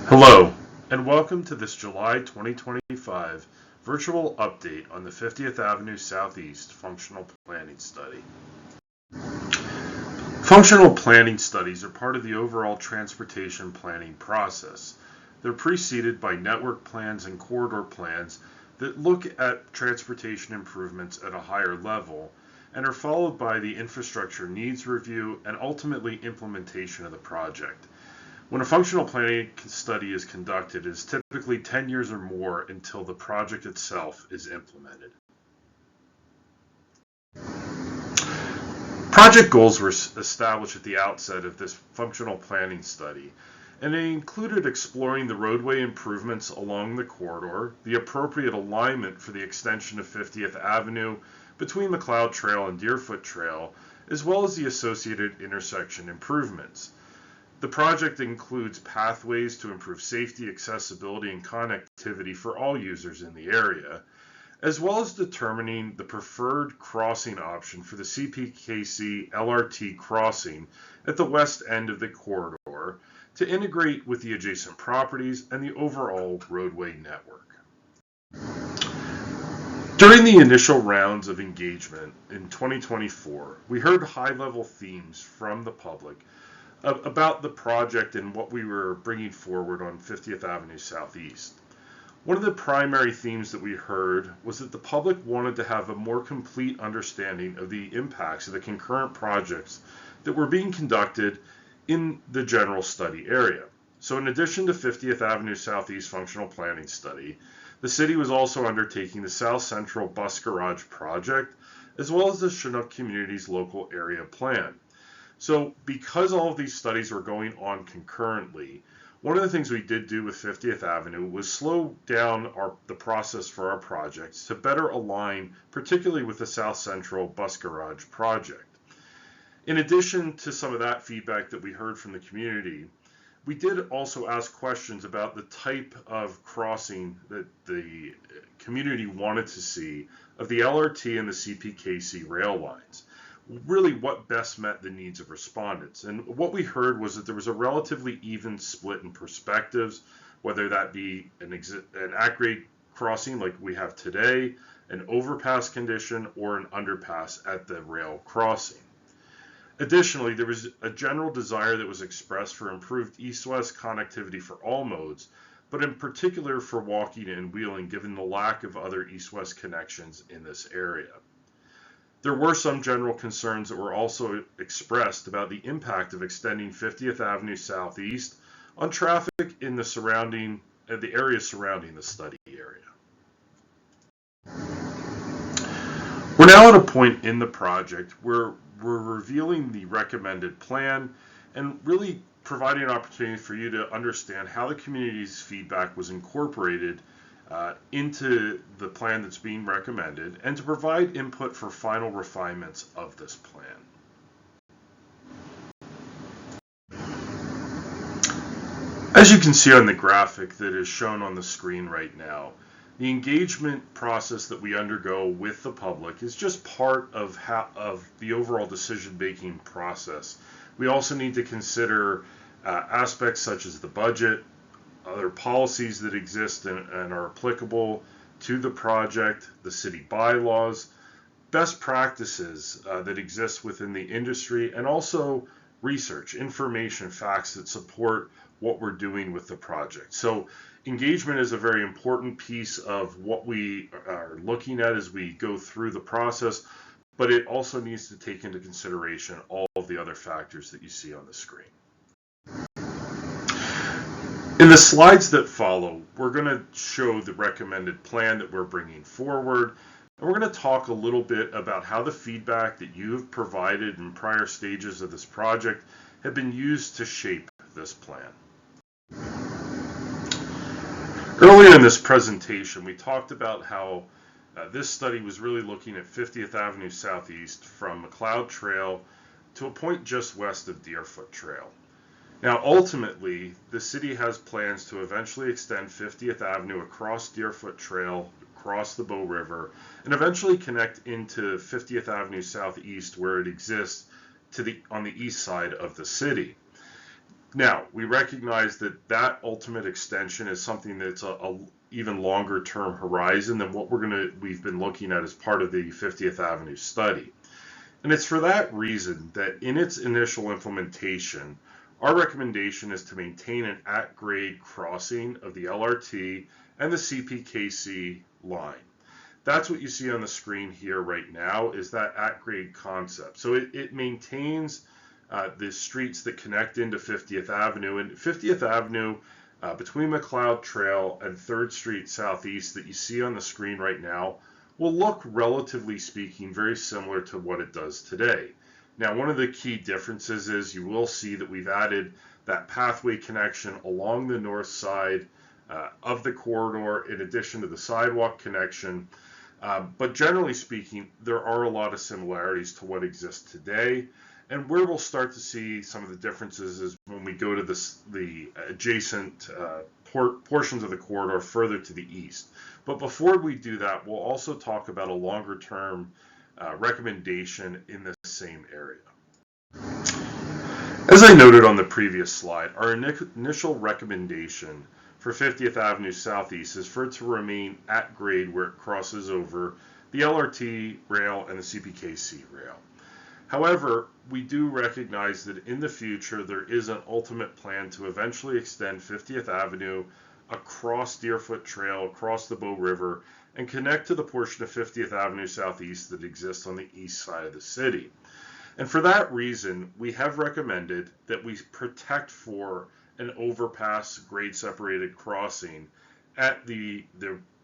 Hello, and welcome to this July 2025 virtual update on the 50th Avenue Southeast Functional Planning Study. Functional planning studies are part of the overall transportation planning process. They're preceded by network plans and corridor plans that look at transportation improvements at a higher level and are followed by the infrastructure needs review and ultimately implementation of the project. When a functional planning study is conducted, it is typically 10 years or more until the project itself is implemented. Project goals were established at the outset of this functional planning study, and they included exploring the roadway improvements along the corridor, the appropriate alignment for the extension of 50th Avenue between Macleod Trail and Deerfoot Trail, as well as the associated intersection improvements. The project includes pathways to improve safety, accessibility, and connectivity for all users in the area, as well as determining the preferred crossing option for the CPKC LRT crossing at the west end of the corridor to integrate with the adjacent properties and the overall roadway network. During the initial rounds of engagement in 2024, we heard high-level themes from the public about the project and what we were bringing forward on 50th Avenue Southeast. One of the primary themes that we heard was that the public wanted to have a more complete understanding of the impacts of the concurrent projects that were being conducted in the general study area. So in addition to 50th Avenue Southeast Functional Planning Study, the city was also undertaking the South Central Bus Garage project, as well as the Chinook Community's local area plan. So because all of these studies were going on concurrently, one of the things we did do with 50th Avenue was slow down the process for our projects to better align, particularly with the South Central Bus Garage project. In addition to some of that feedback that we heard from the community, we did also ask questions about the type of crossing that the community wanted to see of the LRT and the CPKC rail lines. Really what best met the needs of respondents. And what we heard was that there was a relatively even split in perspectives, whether that be an at-grade crossing like we have today, an overpass condition, or an underpass at the rail crossing. Additionally, there was a general desire that was expressed for improved east-west connectivity for all modes, but in particular for walking and wheeling, given the lack of other east-west connections in this area. There were some general concerns that were also expressed about the impact of extending 50th Avenue Southeast on traffic in the area surrounding the study area. We're now at a point in the project where we're revealing the recommended plan and really providing an opportunity for you to understand how the community's feedback was incorporated into the plan that's being recommended, and to provide input for final refinements of this plan. As you can see on the graphic that is shown on the screen right now, the engagement process that we undergo with the public is just part of the overall decision-making process. We also need to consider aspects such as the budget, other policies that exist and are applicable to the project, the city bylaws, best practices that exist within the industry, and also research, information, facts that support what we're doing with the project. So engagement is a very important piece of what we are looking at as we go through the process, but it also needs to take into consideration all of the other factors that you see on the screen. In the slides that follow, we're going to show the recommended plan that we're bringing forward, and we're going to talk a little bit about how the feedback that you have provided in prior stages of this project have been used to shape this plan. Earlier in this presentation, we talked about how this study was really looking at 50th Avenue Southeast from Macleod Trail to a point just west of Deerfoot Trail. Now, ultimately, the city has plans to eventually extend 50th Avenue across Deerfoot Trail, across the Bow River, and eventually connect into 50th Avenue Southeast where it exists on the east side of the city. Now, we recognize that that ultimate extension is something that's a even longer term horizon than what we've been looking at as part of the 50th Avenue study. And it's for that reason that in its initial implementation, our recommendation is to maintain an at-grade crossing of the LRT and the CPKC line. That's what you see on the screen here right now, is that at-grade concept. So it maintains the streets that connect into 50th Avenue. And 50th Avenue, between Macleod Trail and 3rd Street Southeast that you see on the screen right now, will look, relatively speaking, very similar to what it does today. Now, one of the key differences is you will see that we've added that pathway connection along the north side of the corridor in addition to the sidewalk connection. But generally speaking, there are a lot of similarities to what exists today. And where we'll start to see some of the differences is when we go to the adjacent portions of the corridor further to the east. But before we do that, we'll also talk about a longer term recommendation in the same area. As I noted on the previous slide, our initial recommendation for 50th Avenue Southeast is for it to remain at grade where it crosses over the LRT rail and the CPKC rail. However, we do recognize that in the future there is an ultimate plan to eventually extend 50th Avenue across Deerfoot Trail, across the Bow River, and connect to the portion of 50th Avenue Southeast that exists on the east side of the city. And for that reason, we have recommended that we protect for an overpass grade separated crossing at the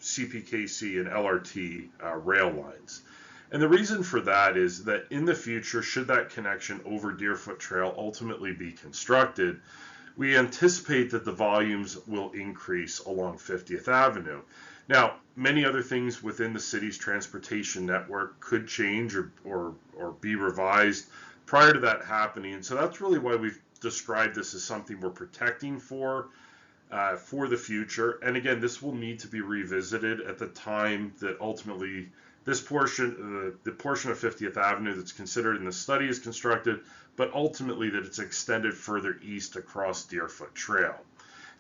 CPKC and LRT rail lines. And the reason for that is that in the future, should that connection over Deerfoot Trail ultimately be constructed, we anticipate that the volumes will increase along 50th Avenue. Now, many other things within the city's transportation network could change or be revised prior to that happening. And so that's really why we've described this as something we're protecting for the future. And again, this will need to be revisited at the time that ultimately this portion, the portion of 50th Avenue that's considered in the study is constructed, but ultimately that it's extended further east across Deerfoot Trail.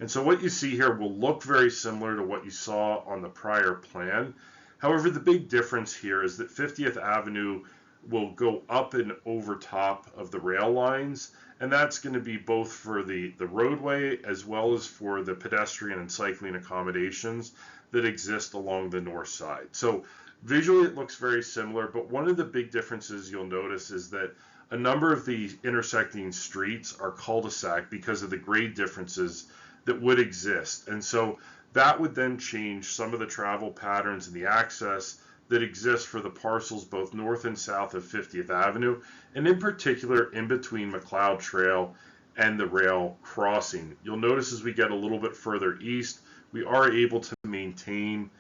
And so what you see here will look very similar to what you saw on the prior plan. However, the big difference here is that 50th Avenue will go up and over top of the rail lines, and that's going to be both for the roadway as well as for the pedestrian and cycling accommodations that exist along the north side. So visually it looks very similar, but one of the big differences you'll notice is that a number of the intersecting streets are cul-de-sac because of the grade differences that would exist. And so that would then change some of the travel patterns and the access that exists for the parcels both north and south of 50th Avenue, and in particular in between Macleod Trail and the rail crossing. You'll notice as we get a little bit further east, we are able to maintain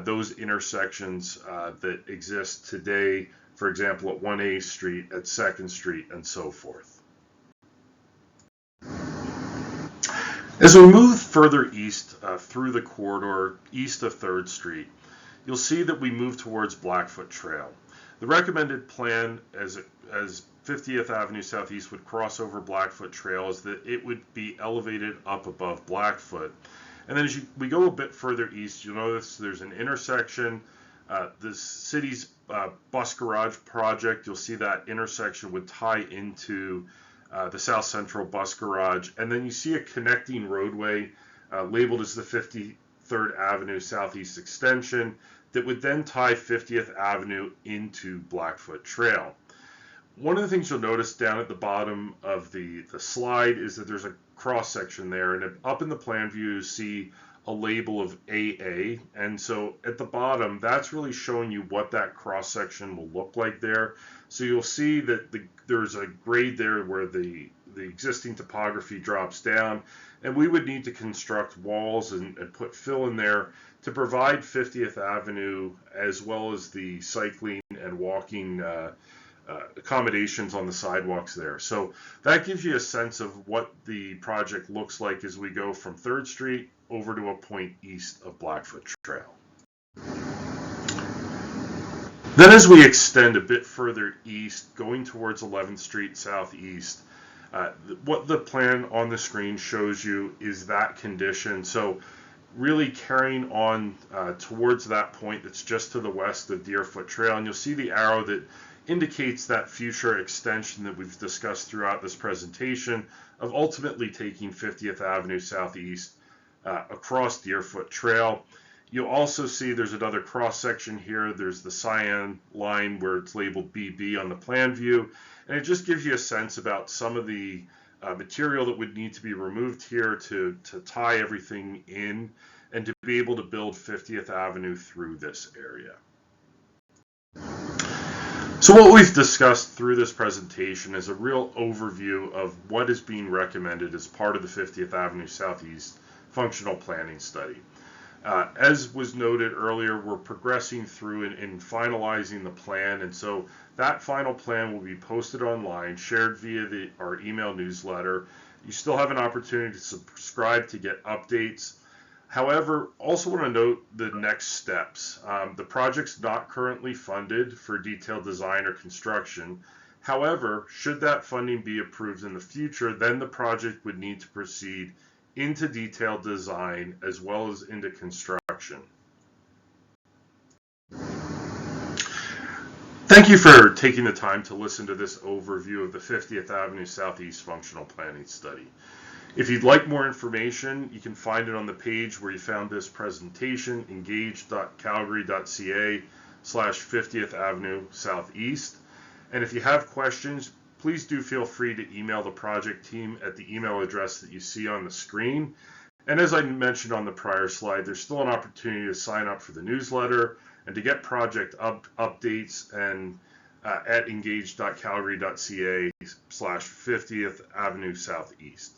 those intersections that exist today, for example, at 1A Street, at 2nd Street, and so forth. As we move further east through the corridor, east of 3rd Street, you'll see that we move towards Blackfoot Trail. The recommended plan as 50th Avenue Southeast would cross over Blackfoot Trail is that it would be elevated up above Blackfoot. And then as we go a bit further east, you'll notice there's an intersection. The city's bus garage project, you'll see that intersection would tie into the South Central bus garage. And then you see a connecting roadway labeled as the 53rd Avenue Southeast extension that would then tie 50th Avenue into Blackfoot Trail. One of the things you'll notice down at the bottom of the slide is that there's a cross section there, and up in the plan view you see a label of AA, and so at the bottom that's really showing you what that cross section will look like there. So you'll see that there's a grade there where the existing topography drops down, and we would need to construct walls and put fill in there to provide 50th Avenue as well as the cycling and walking accommodations on the sidewalks there. So that gives you a sense of what the project looks like as we go from 3rd Street over to a point east of Blackfoot Trail. Then as we extend a bit further east, going towards 11th Street Southeast, What the plan on the screen shows you is that condition. So really carrying on towards that point that's just to the west of Deerfoot Trail, and you'll see the arrow that indicates that future extension that we've discussed throughout this presentation of ultimately taking 50th Avenue Southeast across Deerfoot Trail. You'll also see there's another cross section here. There's the cyan line where it's labeled BB on the plan view, and it just gives you a sense about some of the material that would need to be removed here to tie everything in and to be able to build 50th Avenue through this area. So what we've discussed through this presentation is a real overview of what is being recommended as part of the 50th Avenue Southeast functional planning study. As was noted earlier, we're progressing through and finalizing the plan, and so that final plan will be posted online, shared via our email newsletter. You still have an opportunity to subscribe to get updates. However, also want to note the next steps. The project's not currently funded for detailed design or construction. However, should that funding be approved in the future, then the project would need to proceed into detailed design as well as into construction. Thank you for taking the time to listen to this overview of the 50th Avenue Southeast Functional Planning Study. If you'd like more information, you can find it on the page where you found this presentation, engage.calgary.ca/50th Avenue Southeast. And if you have questions, please do feel free to email the project team at the email address that you see on the screen. And as I mentioned on the prior slide, there's still an opportunity to sign up for the newsletter and to get project updates and at engage.calgary.ca/50th Avenue Southeast.